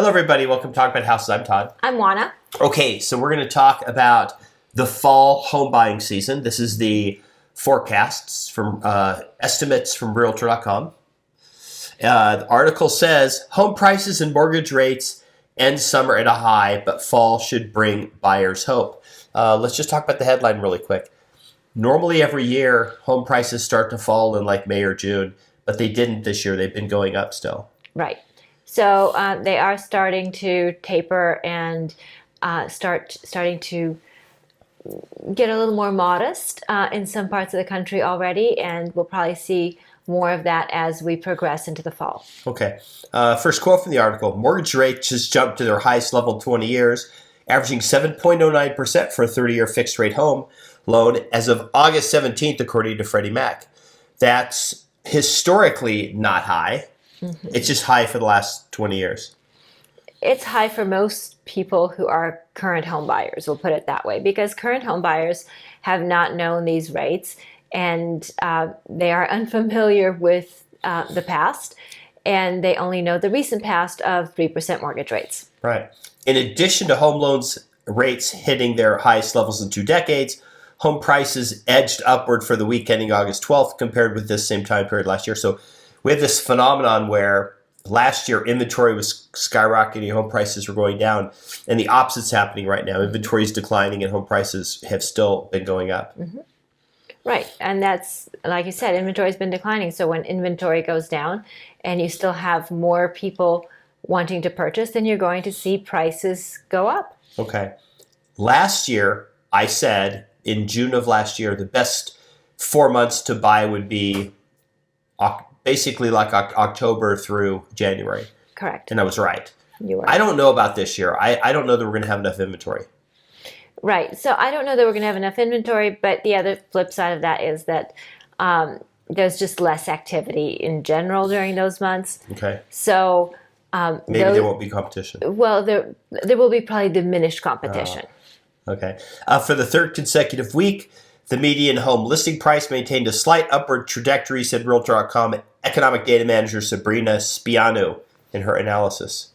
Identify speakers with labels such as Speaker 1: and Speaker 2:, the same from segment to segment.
Speaker 1: Hello, everybody. Welcome to Talk About Houses. I'm Todd.
Speaker 2: I'm Juana.
Speaker 1: Okay, so we're going to talk about the fall home buying season. This is the forecasts from estimates from Realtor.com. The article says home prices and mortgage rates end summer at a high, but fall should bring buyers hope. Let's just talk about the headline really quick. Normally, every year, home prices start to fall in like May or June, but they didn't this year. They've been going up still.
Speaker 2: Right. So they are starting to taper and starting to get a little more modest in some parts of the country already, and we'll probably see more of that as we progress into the fall.
Speaker 1: Okay. First quote from the article. Mortgage rates just jumped to their highest level in 20 years, averaging 7.09% for a 30-year fixed-rate home loan as of August 17th, according to Freddie Mac. That's historically not high. Mm-hmm. It's just high for the last 20 years.
Speaker 2: It's high for most people who are current home buyers, we'll put it that way, because current home buyers have not known these rates, and they are unfamiliar with the past, and they only know the recent past of 3% mortgage rates.
Speaker 1: Right. In addition to home loans rates hitting their highest levels in 2 decades, home prices edged upward for the week ending August 12th compared with this same time period last year. So we have this phenomenon where last year inventory was skyrocketing, home prices were going down, and the opposite's happening right now. Inventory is declining and home prices have still been going up.
Speaker 2: Mm-hmm. Right, and that's, like you said, inventory has been declining. So when inventory goes down and you still have more people wanting to purchase, then you're going to see prices go up.
Speaker 1: Okay. Last year, I said in June of last year, the best 4 months to buy would be basically like October through January.
Speaker 2: Correct.
Speaker 1: And I was right.
Speaker 2: You were.
Speaker 1: I don't know about this year. I don't know that we're going to have enough inventory.
Speaker 2: Right. So I don't know that we're going to have enough inventory, but the other flip side of that is that there's just less activity in general during those months.
Speaker 1: Okay.
Speaker 2: So
Speaker 1: maybe there won't be competition.
Speaker 2: Well, there will be probably diminished competition.
Speaker 1: Okay. For the third consecutive week, the median home listing price maintained a slight upward trajectory, said Realtor.com economic data manager Sabrina Spianu in her analysis.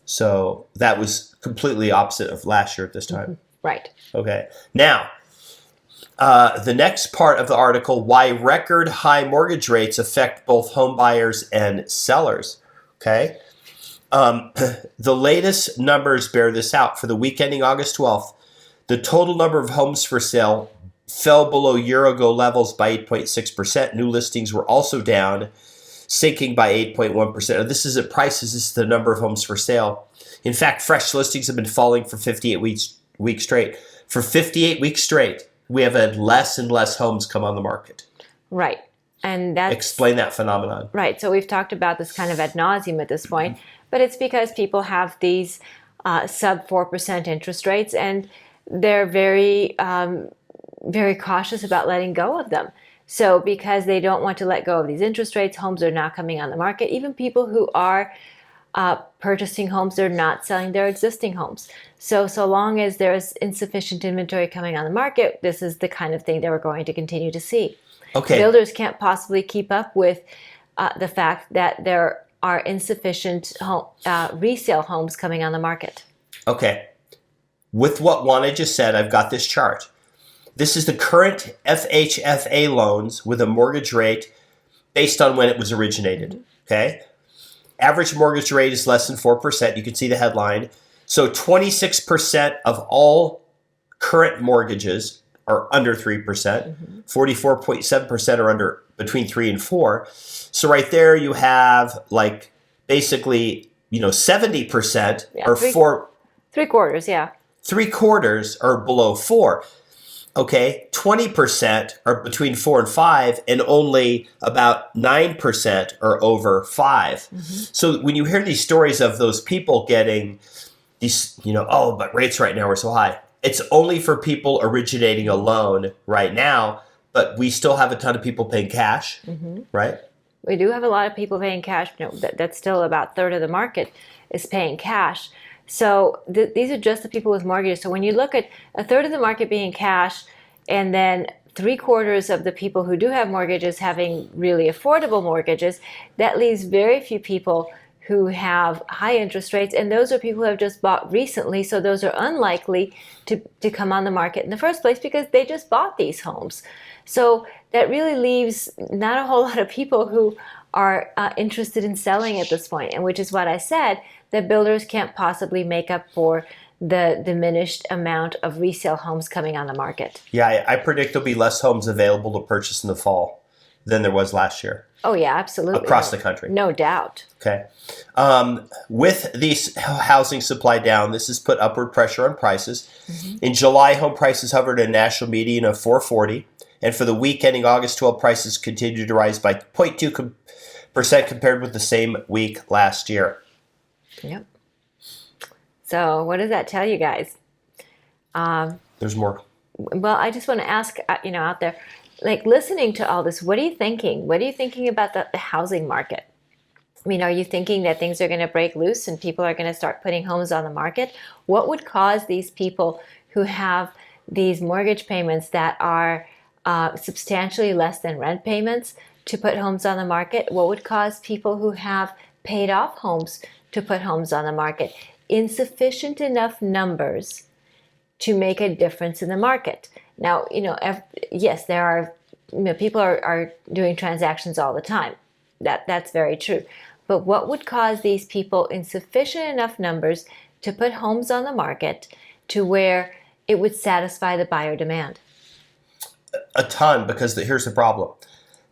Speaker 1: So that was completely opposite of last year at this time.
Speaker 2: Right.
Speaker 1: Okay. Now, the next part of the article, why record high mortgage rates affect both home buyers and sellers. Okay. The latest numbers bear this out. For the week ending August 12th, the total number of homes for sale fell below year-ago levels by 8.6%. New listings were also down, sinking by 8.1%. Now, this isn't prices, this is the number of homes for sale. In fact, fresh listings have been falling for 58 weeks straight. For 58 weeks straight, we have had less and less homes come on the market.
Speaker 2: Right. And that's...
Speaker 1: Explain that phenomenon.
Speaker 2: Right. So we've talked about this kind of ad nauseum at this point, but it's because people have these sub 4% interest rates, and they're very cautious about letting go of them. So because they don't want to let go of these interest rates, homes are not coming on the market. Even people who are purchasing homes, they're not selling their existing homes. So long as there's insufficient inventory coming on the market, this is the kind of thing that we're going to continue to see.
Speaker 1: Okay.
Speaker 2: Builders can't possibly keep up with the fact that there are insufficient resale homes coming on the market.
Speaker 1: Okay. With what Juana just said, I've got this chart. This is the current FHFA loans with a mortgage rate based on when it was originated. Okay. Average mortgage rate is less than 4%. You can see the headline. So 26% of all current mortgages are under 3%. 44.7% are under between 3 and 4. So right there you have like basically, 70% or 4.
Speaker 2: 3/4, yeah.
Speaker 1: 3/4 are below 4. Okay, 20% are between 4 and 5, and only about 9% are over 5. Mm-hmm. So when you hear these stories of those people getting these, but rates right now are so high, it's only for people originating a loan right now, but we still have a ton of people paying cash, right?
Speaker 2: We do have a lot of people paying cash. That's still about a third of the market is paying cash. So these are just the people with mortgages. So when you look at a third of the market being cash, and then 3/4 of the people who do have mortgages having really affordable mortgages, that leaves very few people who have high interest rates, and those are people who have just bought recently, so those are unlikely to come on the market in the first place because they just bought these homes. So that really leaves not a whole lot of people who are interested in selling at this point, and which is what I said, that builders can't possibly make up for the diminished amount of resale homes coming on the market.
Speaker 1: Yeah, I predict there'll be less homes available to purchase in the fall than there was last year.
Speaker 2: Oh yeah, absolutely.
Speaker 1: Across the country.
Speaker 2: No doubt.
Speaker 1: Okay. With these housing supply down, this has put upward pressure on prices. In July, home prices hovered at a national median of 440. And for the week ending August 12, prices continued to rise by 0.2% compared with the same week last year.
Speaker 2: Yep. So what does that tell you guys?
Speaker 1: There's more.
Speaker 2: Well, I just want to ask, out there, like listening to all this, what are you thinking? What are you thinking about the housing market? I mean, are you thinking that things are going to break loose and people are going to start putting homes on the market? What would cause these people who have these mortgage payments that are substantially less than rent payments to put homes on the market? What would cause people who have paid off homes to put homes on the market? Insufficient enough numbers to make a difference in the market. Now, yes, there are, people are doing transactions all the time. That's very true. But what would cause these people insufficient enough numbers to put homes on the market to where it would satisfy the buyer demand?
Speaker 1: A ton, because here's the problem.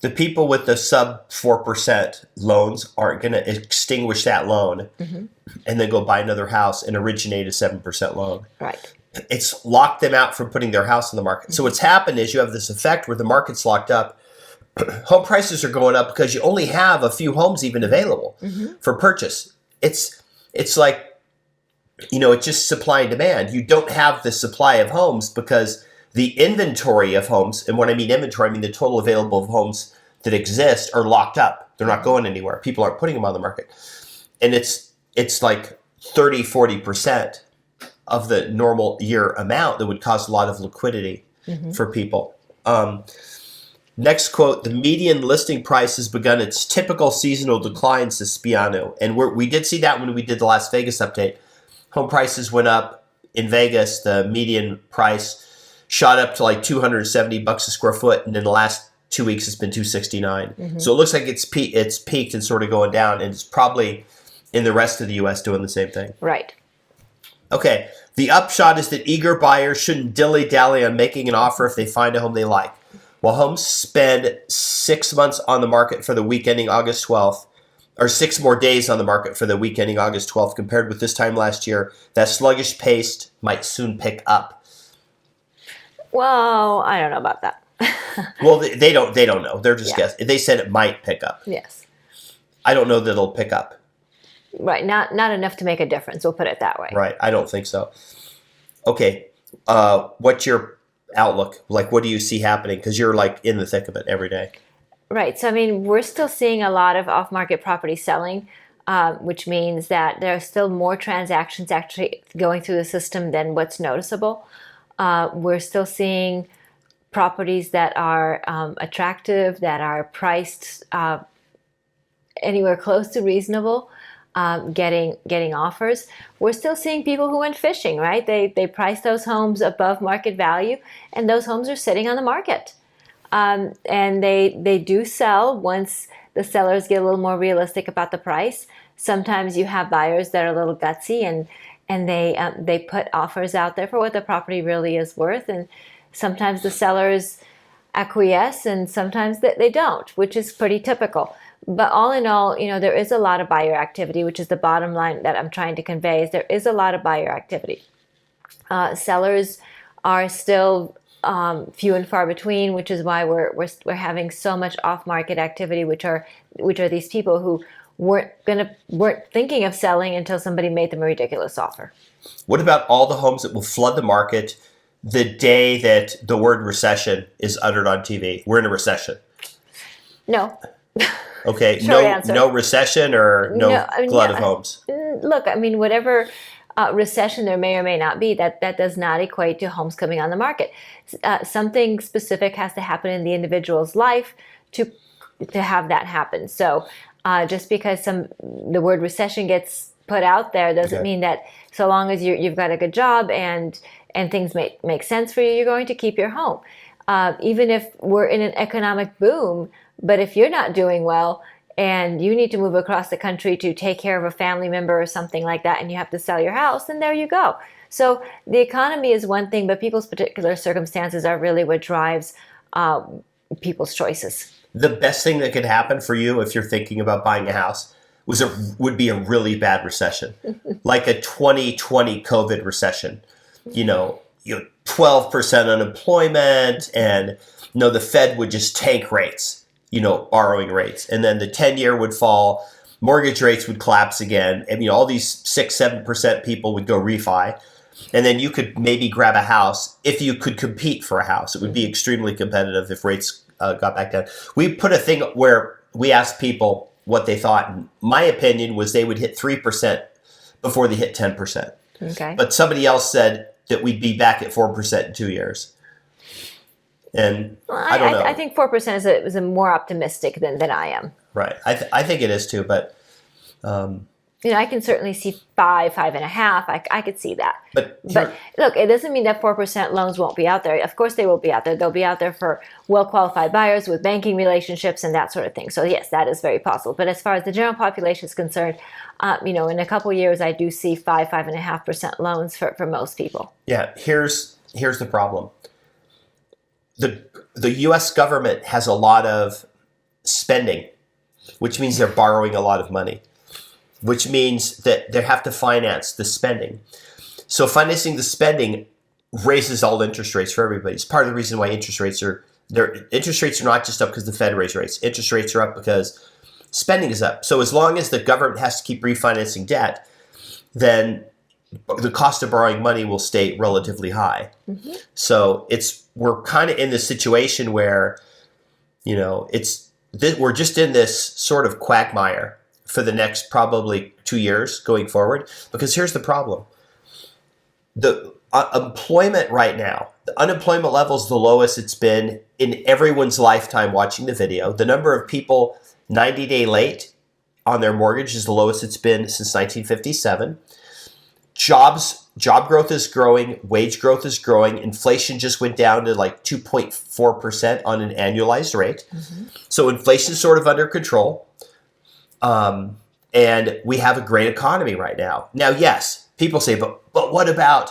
Speaker 1: The people with the sub 4% loans aren't going to extinguish that loan and then go buy another house and originate a 7% loan.
Speaker 2: Right.
Speaker 1: It's locked them out from putting their house on the market. So what's happened is you have this effect where the market's locked up. Home prices are going up because you only have a few homes even available for purchase. It's like, it's just supply and demand. You don't have the supply of homes because the inventory of homes, and when I mean inventory, I mean the total available of homes that exist are locked up. They're not going anywhere. People aren't putting them on the market. And it's like 30, 40% of the normal year amount that would cause a lot of liquidity for people. Next quote, the median listing price has begun its typical seasonal decline, says Spiano. And we did see that when we did the Las Vegas update. Home prices went up in Vegas. The median price shot up to like $270 a square foot. And in the last 2 weeks, it's been $269. So it looks like it's peaked and sort of going down. And it's probably in the rest of the U.S. doing the same thing.
Speaker 2: Right.
Speaker 1: Okay. The upshot is that eager buyers shouldn't dilly-dally on making an offer if they find a home they like. While homes spend 6 months on the market for the week ending August 12th, or 6 more days on the market for the week ending August 12th compared with this time last year, that sluggish pace might soon pick up.
Speaker 2: Well, I don't know about that.
Speaker 1: Well, they don't know. They're just guessing. They said it might pick up.
Speaker 2: Yes.
Speaker 1: I don't know that it'll pick up.
Speaker 2: Right. Not enough to make a difference. We'll put it that way.
Speaker 1: Right. I don't think so. Okay. What's your outlook? Like, what do you see happening? Because you're like in the thick of it every day.
Speaker 2: Right. So, I mean, we're still seeing a lot of off-market property selling, which means that there are still more transactions actually going through the system than what's noticeable. We're still seeing properties that are attractive, that are priced anywhere close to reasonable, getting offers. We're still seeing people who went fishing, right? They price those homes above market value, and those homes are sitting on the market. And they do sell once the sellers get a little more realistic about the price. Sometimes you have buyers that are a little gutsy and they put offers out there for what the property really is worth. And sometimes the sellers acquiesce and sometimes they don't, which is pretty typical. But all in all, there is a lot of buyer activity, which is the bottom line that I'm trying to convey, is there is a lot of buyer activity. Sellers are still few and far between, which is why we're having so much off-market activity, which are these people who weren't thinking of selling until somebody made them a ridiculous offer.
Speaker 1: What about all the homes that will flood the market the day that the word recession is uttered on TV? We're in a recession.
Speaker 2: No.
Speaker 1: Okay.
Speaker 2: Short answer.
Speaker 1: No recession or no glut of homes.
Speaker 2: Look, I mean, whatever recession there may or may not be, that does not equate to homes coming on the market. Something specific has to happen in the individual's life to have that happen. So Just because the word recession gets put out there doesn't mean that so long as you've got a good job and things make sense for you, you're going to keep your home. Even if we're in an economic boom, but if you're not doing well and you need to move across the country to take care of a family member or something like that, and you have to sell your house, then there you go. So the economy is one thing, but people's particular circumstances are really what drives people's choices.
Speaker 1: The best thing that could happen for you if you're thinking about buying a house would be a really bad recession, like a 2020 COVID recession. 12% unemployment, and the Fed would just tank rates, borrowing rates, and then the 10-year would fall, mortgage rates would collapse again, and all these 6-7% people would go refi, and then you could maybe grab a house if you could compete for a house. It would be extremely competitive if rates got back down. We put a thing where we asked people what they thought, and my opinion was they would hit 3% before they hit 10%.
Speaker 2: Okay.
Speaker 1: But somebody else said that we'd be back at 4% in 2 years. And I don't know.
Speaker 2: I think 4% is a more optimistic than I am.
Speaker 1: Right. I think it is too, but
Speaker 2: I can certainly see 5.5. I could see that.
Speaker 1: But
Speaker 2: look, it doesn't mean that 4% loans won't be out there. Of course they will be out there. They'll be out there for well-qualified buyers with banking relationships and that sort of thing. So yes, that is very possible. But as far as the general population is concerned, in a couple of years, I do see 5.5% loans for most people.
Speaker 1: Yeah, here's the problem. The U.S. government has a lot of spending, which means they're borrowing a lot of money, which means that they have to finance the spending. So financing the spending raises all interest rates for everybody. It's part of the reason why interest rates are not just up because the Fed raised rates. Interest rates are up because spending is up. So as long as the government has to keep refinancing debt, then the cost of borrowing money will stay relatively high. Mm-hmm. So we're kind of in this situation where, we're just in this sort of quagmire for the next probably 2 years going forward. Because here's the problem. The employment right now, the unemployment level is the lowest it's been in everyone's lifetime watching the video. The number of people 90-day late on their mortgage is the lowest it's been since 1957. Job growth is growing, wage growth is growing. Inflation just went down to like 2.4% on an annualized rate. Mm-hmm. So inflation is sort of under control. And we have a great economy right now. Now, yes, people say, but what about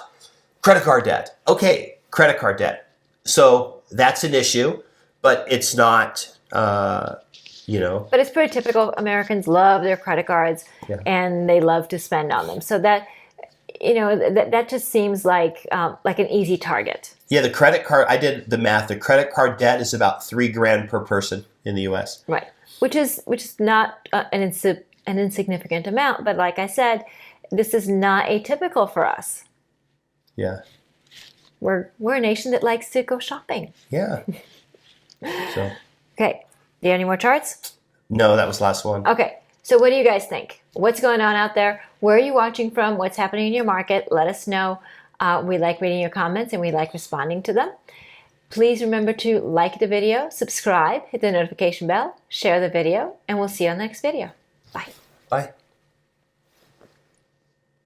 Speaker 1: credit card debt? Okay, credit card debt. So that's an issue, but it's not,
Speaker 2: But it's pretty typical. Americans love their credit cards, and they love to spend on them. So that, that just seems like an easy target.
Speaker 1: Yeah, the credit card, I did the math. The credit card debt is about $3,000 per person in the U.S.
Speaker 2: Right, which is not an insignificant amount. But like I said, this is not atypical for us.
Speaker 1: Yeah.
Speaker 2: We're a nation that likes to go shopping.
Speaker 1: Yeah. So.
Speaker 2: Okay. Do you have any more charts?
Speaker 1: No, that was the last one.
Speaker 2: Okay. So what do you guys think? What's going on out there? Where are you watching from? What's happening in your market? Let us know. We like reading your comments and we like responding to them. Please remember to like the video, subscribe, hit the notification bell, share the video, and we'll see you on the next video. Bye.
Speaker 1: Bye.